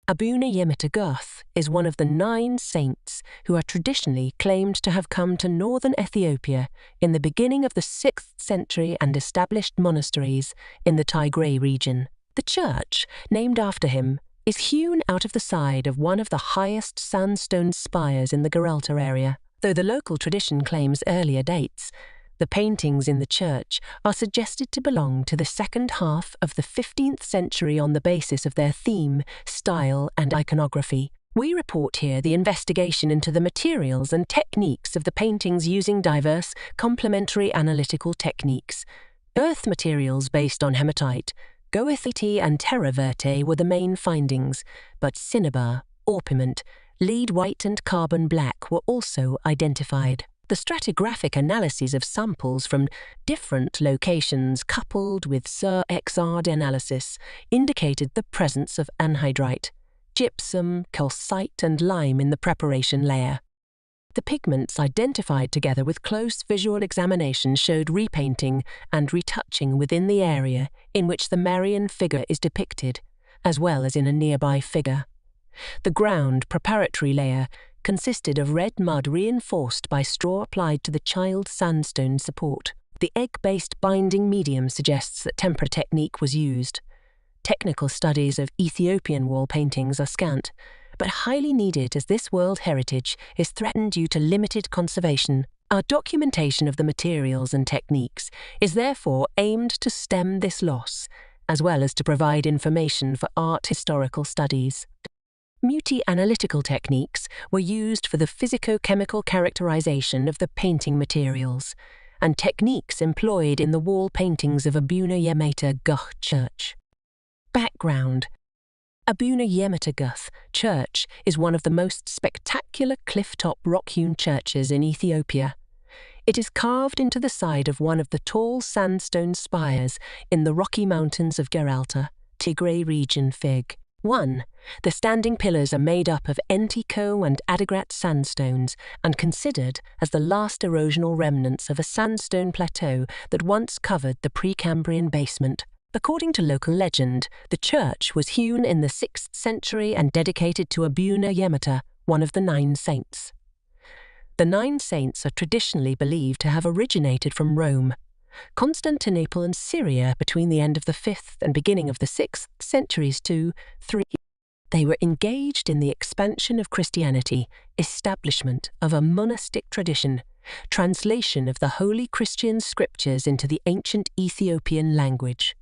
Abuna Yemata is one of the 9 saints who are traditionally claimed to have come to northern Ethiopia in the beginning of the 6th century and established monasteries in the Debre region. The church, named after him, is hewn out of the side of one of the highest sandstone spires in the Gheralta area. Though the local tradition claims earlier dates, the paintings in the church are suggested to belong to the second half of the 15th century on the basis of their theme, style, and iconography. We report here the investigation into the materials and techniques of the paintings using diverse complementary analytical techniques. Earth materials based on hematite, goethite, and terra verte were the main findings, but cinnabar, orpiment, lead white, and carbon black were also identified. The stratigraphic analyses of samples from different locations coupled with Sir XRD analysis indicated the presence of anhydrite, gypsum, calcite, and lime in the preparation layer. The pigments identified together with close visual examination showed repainting and retouching within the area in which the Marian figure is depicted, as well as in a nearby figure. The ground preparatory layer consisted of red mud reinforced by straw applied to the child sandstone support. The egg-based binding medium suggests that tempera technique was used. Technical studies of Ethiopian wall paintings are scant, but highly needed as this world heritage is threatened due to limited conservation. Our documentation of the materials and techniques is therefore aimed to stem this loss, as well as to provide information for art historical studies. Multi-analytical techniques were used for the physico-chemical characterization of the painting materials, and techniques employed in the wall paintings of Abuna Yemata church. Background: Abuna Yemata church is one of the most spectacular cliff-top rock-hewn churches in Ethiopia. It is carved into the side of one of the tall sandstone spires in the rocky mountains of Gheralta, Debre region Fig. 1. The standing pillars are made up of Entiko and Adigrat sandstones and considered as the last erosional remnants of a sandstone plateau that once covered the Precambrian basement. According to local legend, the church was hewn in the 6th century and dedicated to Abuna Yemata, one of the 9 saints. The 9 saints are traditionally believed to have originated from Rome, Constantinople, and Syria between the end of the 5th and beginning of the 6th centuries. 3. They were engaged in the expansion of Christianity, establishment of a monastic tradition, translation of the holy Christian scriptures into the ancient Ethiopian language.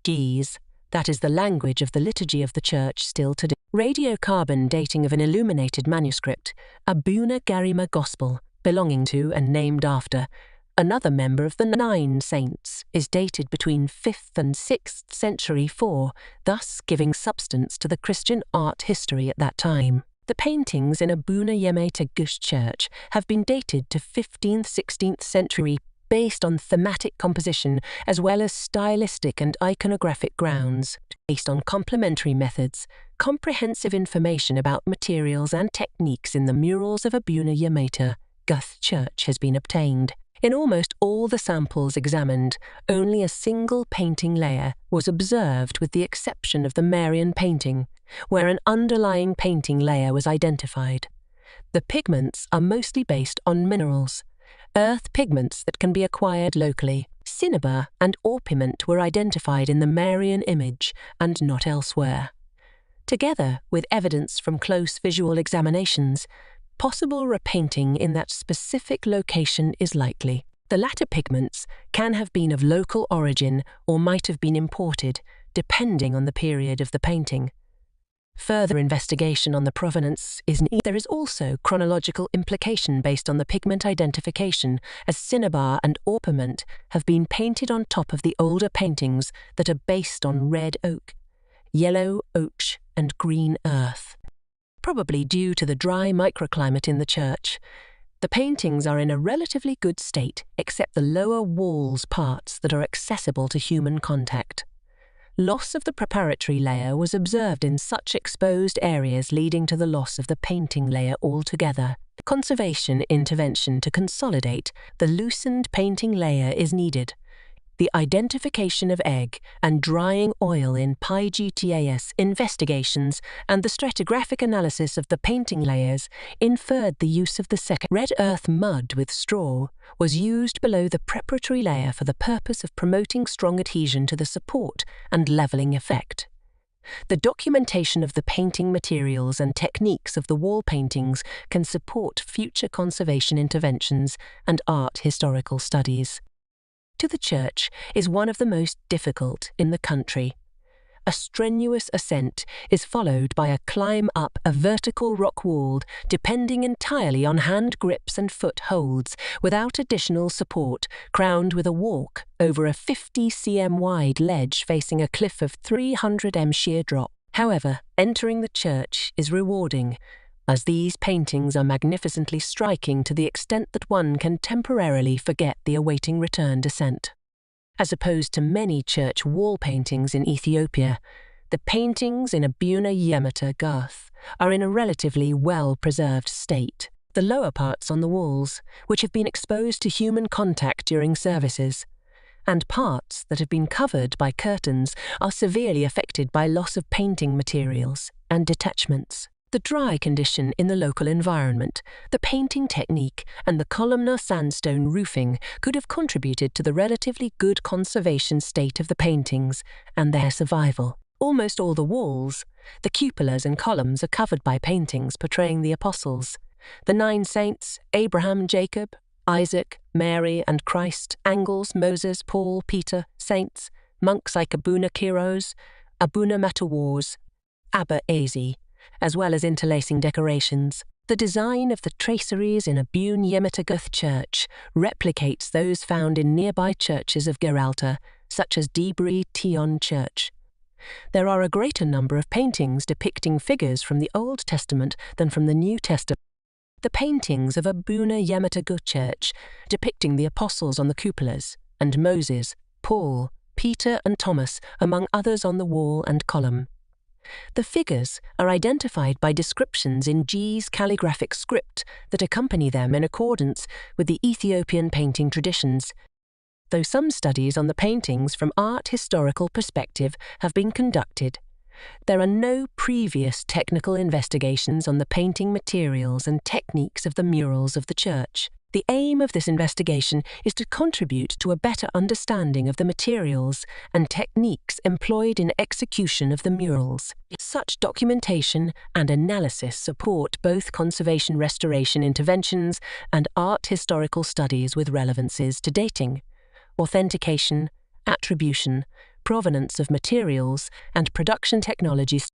Ge'ez, that is the language of the liturgy of the church still today. Radiocarbon dating of an illuminated manuscript, Abuna Garima Gospel, belonging to and named after another member of the 9 saints, is dated between 5th and 6th century 4, thus giving substance to the Christian art history at that time. The paintings in Abuna Yemata church have been dated to 15th-16th century based on thematic composition as well as stylistic and iconographic grounds. Based on complementary methods, comprehensive information about materials and techniques in the murals of Abuna Yemata church has been obtained. In almost all the samples examined, only a single painting layer was observed with the exception of the Marian painting, where an underlying painting layer was identified. The pigments are mostly based on minerals, earth pigments that can be acquired locally. Cinnabar and orpiment were identified in the Marian image and not elsewhere. Together with evidence from close visual examinations, possible repainting in that specific location is likely. The latter pigments can have been of local origin or might have been imported, depending on the period of the painting. Further investigation on the provenance is needed. There is also chronological implication based on the pigment identification, as cinnabar and orpiment have been painted on top of the older paintings that are based on red oak, yellow oak, and green earth. Probably due to the dry microclimate in the church, the paintings are in a relatively good state except the lower walls parts that are accessible to human contact. Loss of the preparatory layer was observed in such exposed areas, leading to the loss of the painting layer altogether. Conservation intervention to consolidate the loosened painting layer is needed. The identification of egg and drying oil in PGTAS investigations and the stratigraphic analysis of the painting layers inferred the use of the second red earth mud with straw was used below the preparatory layer for the purpose of promoting strong adhesion to the support and levelling effect. The documentation of the painting materials and techniques of the wall paintings can support future conservation interventions and art historical studies. To the church is one of the most difficult in the country. A strenuous ascent is followed by a climb up a vertical rock wall depending entirely on hand grips and foot holds, without additional support, crowned with a walk over a 50 cm wide ledge facing a cliff of 300 m sheer drop. However, entering the church is rewarding, as these paintings are magnificently striking to the extent that one can temporarily forget the awaiting return descent. As opposed to many church wall paintings in Ethiopia, the paintings in Abuna Yemata Garth are in a relatively well-preserved state. The lower parts on the walls, which have been exposed to human contact during services, and parts that have been covered by curtains are severely affected by loss of painting materials and detachments. The dry condition in the local environment, the painting technique, and the columnar sandstone roofing could have contributed to the relatively good conservation state of the paintings and their survival. Almost all the walls, the cupolas and columns are covered by paintings portraying the apostles, the 9 saints, Abraham, Jacob, Isaac, Mary, and Christ, angles, Moses, Paul, Peter, saints, monks like Abuna Kiros, Abuna Matawars, Abba Azi, as well as interlacing decorations. The design of the traceries in Abuna Yemata Garth Church replicates those found in nearby churches of Gheralta, such as Debre Tsion Church. There are a greater number of paintings depicting figures from the Old Testament than from the New Testament. The paintings of Abuna Yemata Garth Church depicting the apostles on the cupolas, and Moses, Paul, Peter and Thomas, among others on the wall and column. The figures are identified by descriptions in G's calligraphic script that accompany them in accordance with the Ethiopian painting traditions. Though some studies on the paintings from art historical perspective have been conducted, there are no previous technical investigations on the painting materials and techniques of the murals of the church. The aim of this investigation is to contribute to a better understanding of the materials and techniques employed in execution of the murals. Such documentation and analysis support both conservation restoration interventions and art historical studies with relevances to dating, authentication, attribution, provenance of materials, and production technologies.